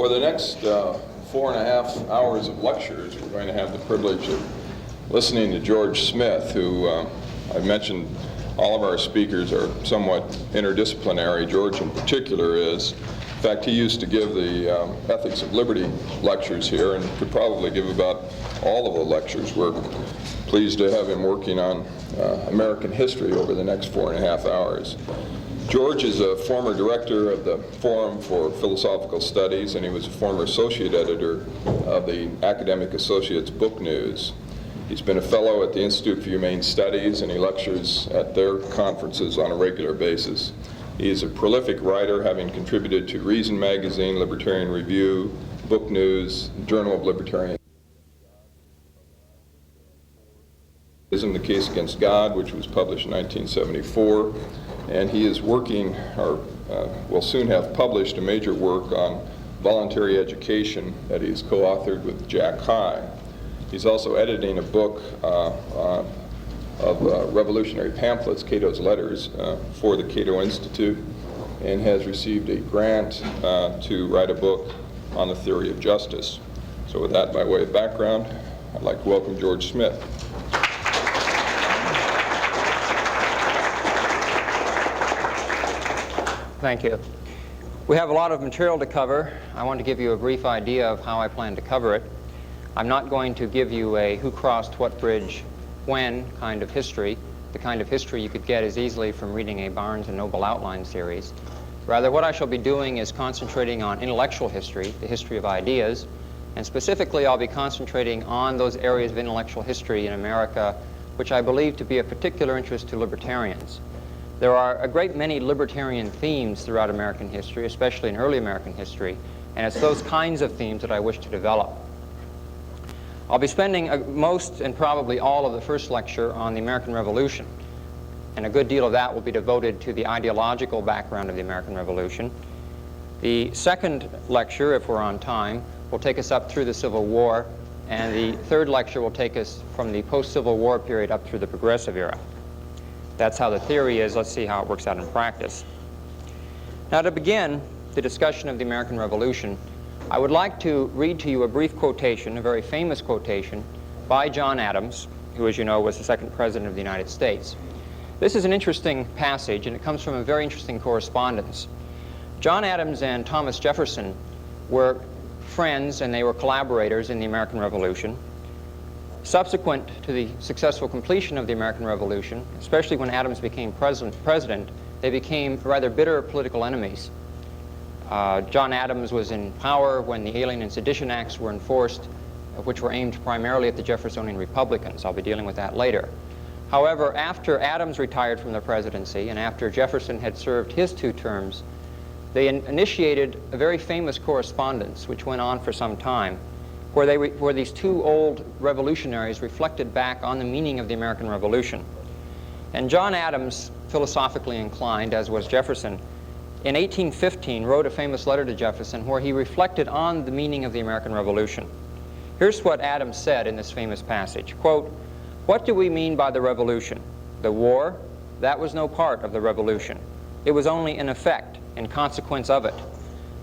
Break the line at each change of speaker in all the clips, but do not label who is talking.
For the next 4.5 hours of lectures, we're going to have the privilege of listening to George Smith, who I mentioned all of our speakers are somewhat interdisciplinary. George in particular is. In fact, he used to give the Ethics of Liberty lectures here and could probably give about all of the lectures. We're pleased to have him working on American history over the next 4.5 hours. George is a former director of the Forum for Philosophical Studies, and he was a former associate editor of the Academic Associates Book News. He's been a fellow at the Institute for Humane Studies, and he lectures at their conferences on a regular basis. He is a prolific writer, having contributed to Reason Magazine, Libertarian Review, Book News, Journal of Libertarian. The Case Against God, which was published in 1974, and he is working, or will soon have published, a major work on voluntary education that he's co-authored with Jack High. He's also editing a book of revolutionary pamphlets, Cato's Letters, for the Cato Institute, and has received a grant to write a book on the theory of justice. So with that by way of background, I'd like to welcome George Smith.
Thank you. We have a lot of material to cover. I want to give you a brief idea of how I plan to cover it. I'm not going to give you a who crossed what bridge when kind of history, the kind of history you could get as easily from reading a Barnes and Noble outline series. Rather, what I shall be doing is concentrating on intellectual history, the history of ideas, and specifically I'll be concentrating on those areas of intellectual history in America which I believe to be of particular interest to libertarians. There are a great many libertarian themes throughout American history, especially in early American history, and it's those kinds of themes that I wish to develop. I'll be spending most and probably all of the first lecture on the American Revolution, and a good deal of that will be devoted to the ideological background of the American Revolution. The second lecture, if we're on time, will take us up through the Civil War, and the third lecture will take us from the post-Civil War period up through the Progressive era. That's how the theory is. Let's see how it works out in practice. Now, to begin the discussion of the American Revolution, I would like to read to you a brief quotation, a very famous quotation, by John Adams, who, as you know, was the second president of the United States. This is an interesting passage, and it comes from a very interesting correspondence. John Adams and Thomas Jefferson were friends, and they were collaborators in the American Revolution. Subsequent to the successful completion of the American Revolution, especially when Adams became president, they became rather bitter political enemies. John Adams was in power when the Alien and Sedition Acts were enforced, which were aimed primarily at the Jeffersonian Republicans. I'll be dealing with that later. However, after Adams retired from the presidency and after Jefferson had served his 2 terms, they initiated a very famous correspondence, which went on for some time, where these 2 old revolutionaries reflected back on the meaning of the American Revolution. And John Adams, philosophically inclined, as was Jefferson, in 1815 wrote a famous letter to Jefferson where he reflected on the meaning of the American Revolution. Here's what Adams said in this famous passage, quote, "What do we mean by the revolution? The war? That was no part of the revolution. It was only an effect in consequence of it.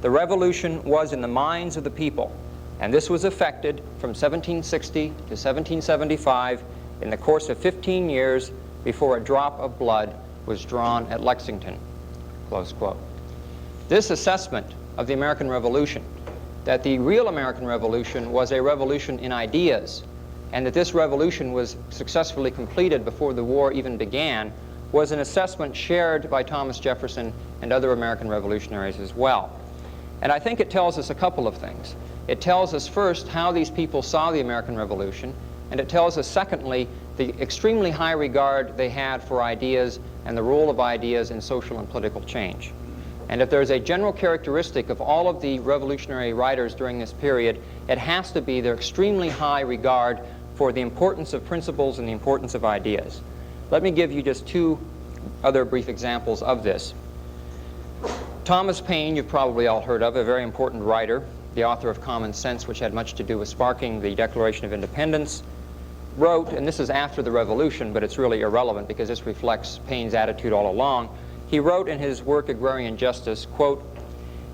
The revolution was in the minds of the people, and this was effected from 1760 to 1775 in the course of 15 years before a drop of blood was drawn at Lexington." Close quote. This assessment of the American Revolution, that the real American Revolution was a revolution in ideas, and that this revolution was successfully completed before the war even began, was an assessment shared by Thomas Jefferson and other American revolutionaries as well. And I think it tells us a couple of things. It tells us first how these people saw the American Revolution, and it tells us secondly the extremely high regard they had for ideas and the role of ideas in social and political change. And if there's a general characteristic of all of the revolutionary writers during this period, it has to be their extremely high regard for the importance of principles and the importance of ideas. Let me give you just 2 other brief examples of this. Thomas Paine, you've probably all heard of, a very important writer, the author of Common Sense, which had much to do with sparking the Declaration of Independence, wrote, and this is after the Revolution, but it's really irrelevant because this reflects Paine's attitude all along. He wrote in his work Agrarian Justice, quote,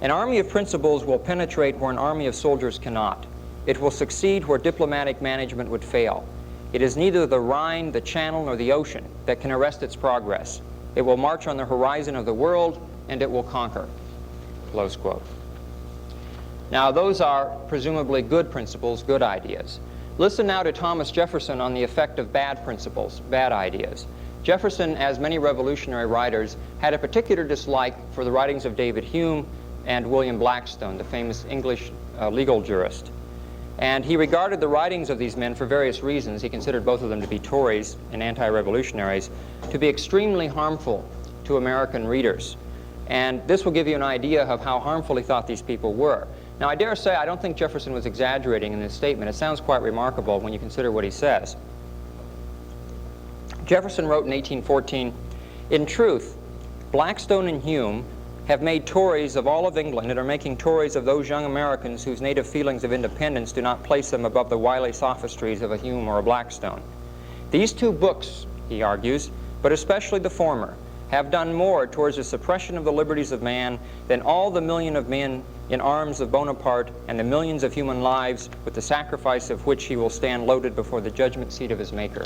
An army of principles will penetrate where an army of soldiers cannot. It will succeed where diplomatic management would fail. It is neither the Rhine, the Channel, nor the ocean that can arrest its progress. It will march on the horizon of the world, and it will conquer." Close quote. Now, those are presumably good principles, good ideas. Listen now to Thomas Jefferson on the effect of bad principles, bad ideas. Jefferson, as many revolutionary writers, had a particular dislike for the writings of David Hume and William Blackstone, the famous English legal jurist. And he regarded the writings of these men for various reasons. He considered both of them to be Tories and anti-revolutionaries, to be extremely harmful to American readers. And this will give you an idea of how harmful he thought these people were. Now, I dare say I don't think Jefferson was exaggerating in this statement. It sounds quite remarkable when you consider what he says. Jefferson wrote in 1814, "In truth, Blackstone and Hume have made Tories of all of England and are making Tories of those young Americans whose native feelings of independence do not place them above the wily sophistries of a Hume or a Blackstone. These two books," he argues, "but especially the former, have done more towards the suppression of the liberties of man than all the million of men in arms of Bonaparte and the millions of human lives with the sacrifice of which he will stand loaded before the judgment seat of his Maker."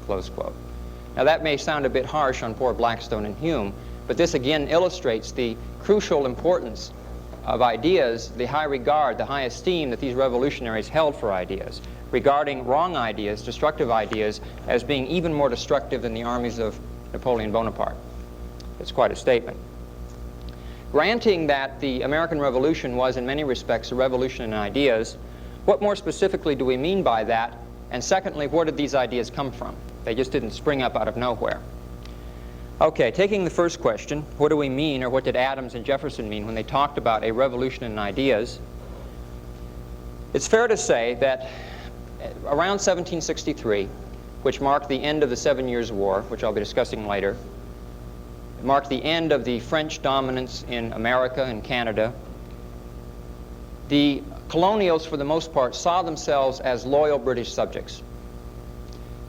Close quote. Now, that may sound a bit harsh on poor Blackstone and Hume, but this again illustrates the crucial importance of ideas, the high regard, the high esteem that these revolutionaries held for ideas, regarding wrong ideas, destructive ideas, as being even more destructive than the armies of Napoleon Bonaparte. It's quite a statement. Granting that the American Revolution was in many respects a revolution in ideas, what more specifically do we mean by that? And secondly, where did these ideas come from? They just didn't spring up out of nowhere. Okay, taking the first question, what do we mean, or what did Adams and Jefferson mean when they talked about a revolution in ideas? It's fair to say that around 1763, which marked the end of the 7 Years' War, which I'll be discussing later, marked the end of the French dominance in America and Canada, the colonials, for the most part, saw themselves as loyal British subjects.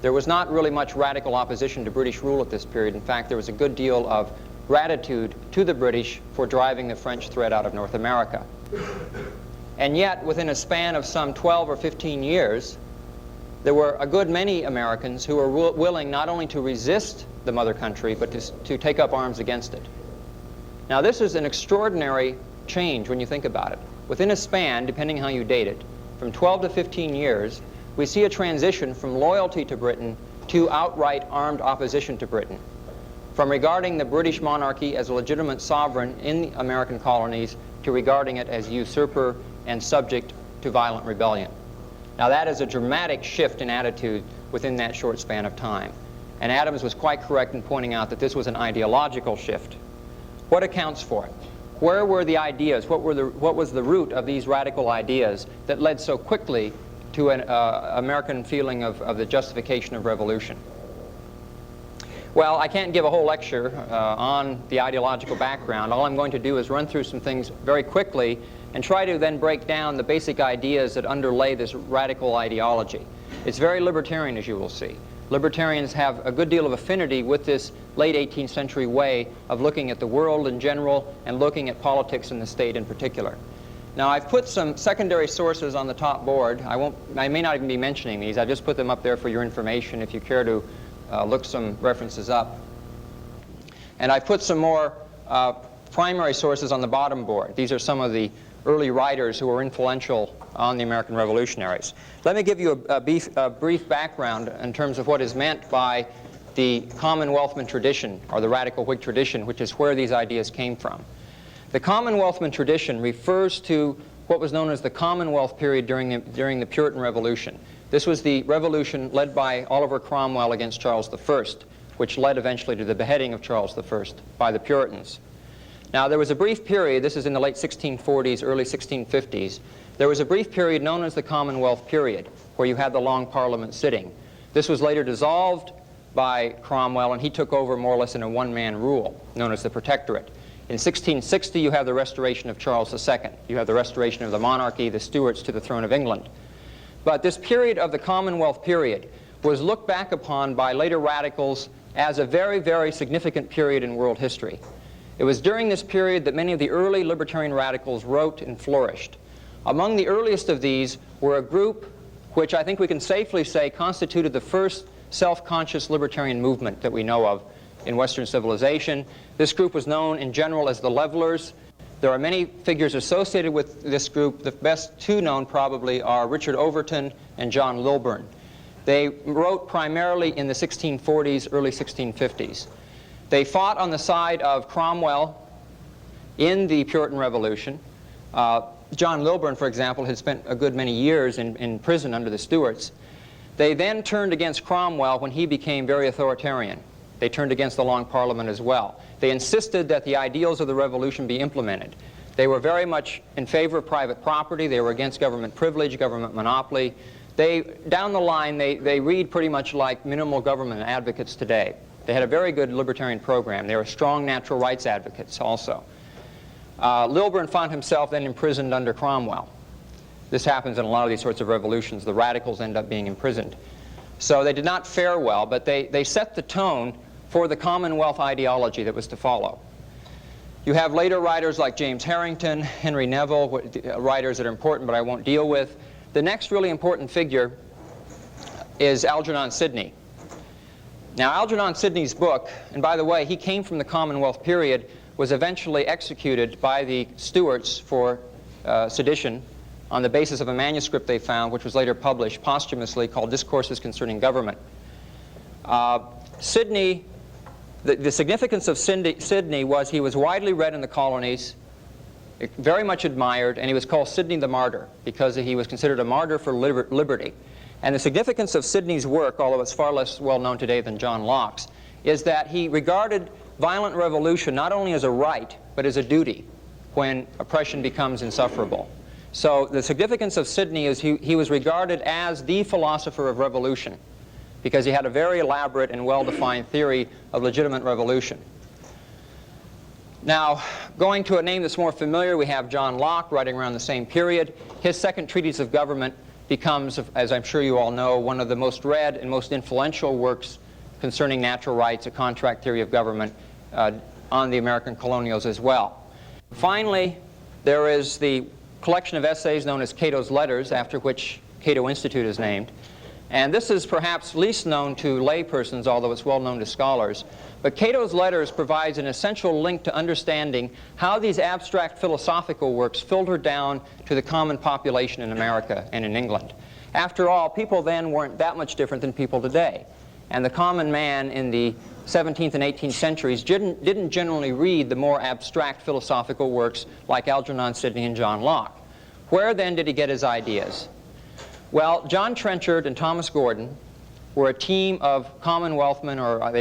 There was not really much radical opposition to British rule at this period. In fact, there was a good deal of gratitude to the British for driving the French threat out of North America. And yet, within a span of some 12 or 15 years, there were a good many Americans who were willing not only to resist the mother country, but to take up arms against it. Now, this is an extraordinary change when you think about it. Within a span, depending how you date it, from 12 to 15 years, we see a transition from loyalty to Britain to outright armed opposition to Britain, from regarding the British monarchy as a legitimate sovereign in the American colonies to regarding it as usurper and subject to violent rebellion. Now, that is a dramatic shift in attitude within that short span of time. And Adams was quite correct in pointing out that this was an ideological shift. What accounts for it? Where were the ideas? What was the root of these radical ideas that led so quickly to an American feeling of the justification of revolution? Well, I can't give a whole lecture on the ideological background. All I'm going to do is run through some things very quickly and try to then break down the basic ideas that underlay this radical ideology. It's very libertarian, as you will see. Libertarians have a good deal of affinity with this late 18th century way of looking at the world in general and looking at politics in the state in particular. Now, I've put some secondary sources on the top board. I may not even be mentioning these. I've just put them up there for your information if you care to look some references up. And I've put some more primary sources on the bottom board. These are some of the early writers who were influential on the American revolutionaries. Let me give you a brief background in terms of what is meant by the Commonwealthman tradition, or the radical Whig tradition, which is where these ideas came from. The Commonwealthman tradition refers to what was known as the Commonwealth period during the Puritan Revolution. This was the revolution led by Oliver Cromwell against Charles I, which led eventually to the beheading of Charles I by the Puritans. Now, there was a brief period, this is in the late 1640s, early 1650s, there was a brief period known as the Commonwealth period, where you had the long Parliament sitting. This was later dissolved by Cromwell, and he took over more or less in a one-man rule, known as the Protectorate. In 1660, you have the restoration of Charles II. You have the restoration of the monarchy, the Stuarts to the throne of England. But this period of the Commonwealth period was looked back upon by later radicals as a very, very significant period in world history. It was during this period that many of the early libertarian radicals wrote and flourished. Among the earliest of these were a group which I think we can safely say constituted the first self-conscious libertarian movement that we know of in Western civilization. This group was known in general as the Levelers. There are many figures associated with this group. The best two known probably are Richard Overton and John Lilburn. They wrote primarily in the 1640s, early 1650s. They fought on the side of Cromwell in the Puritan Revolution. John Lilburn, for example, had spent a good many years in prison under the Stuarts. They then turned against Cromwell when he became very authoritarian. They turned against the Long Parliament as well. They insisted that the ideals of the revolution be implemented. They were very much in favor of private property. They were against government privilege, government monopoly. Down the line, they read pretty much like minimal government advocates today. They had a very good libertarian program. They were strong natural rights advocates also. Lilburn found himself then imprisoned under Cromwell. This happens in a lot of these sorts of revolutions. The radicals end up being imprisoned. So they did not fare well, but they set the tone for the Commonwealth ideology that was to follow. You have later writers like James Harrington, Henry Neville, writers that are important but I won't deal with. The next really important figure is Algernon Sidney. Now, Algernon Sidney's book, and by the way, he came from the Commonwealth period, was eventually executed by the Stuarts for sedition on the basis of a manuscript they found, which was later published posthumously, called Discourses Concerning Government. Sidney, the significance of Sidney was he was widely read in the colonies, very much admired, and he was called Sidney the Martyr because he was considered a martyr for liberty. And the significance of Sidney's work, although it's far less well known today than John Locke's, is that he regarded violent revolution not only as a right, but as a duty when oppression becomes insufferable. So the significance of Sidney is he was regarded as the philosopher of revolution because he had a very elaborate and well-defined theory of legitimate revolution. Now, going to a name that's more familiar, we have John Locke, writing around the same period. His second treatise of government becomes, as I'm sure you all know, one of the most read and most influential works concerning natural rights, a contract theory of government on the American colonials as well. Finally, there is the collection of essays known as Cato's Letters, after which Cato Institute is named. And this is perhaps least known to laypersons, although it's well known to scholars. But Cato's Letters provides an essential link to understanding how these abstract philosophical works filtered down to the common population in America and in England. After all, people then weren't that much different than people today. And the common man in the 17th and 18th centuries didn't generally read the more abstract philosophical works like Algernon Sidney and John Locke. Where then did he get his ideas? Well, John Trenchard and Thomas Gordon were a team of Commonwealthmen, or they were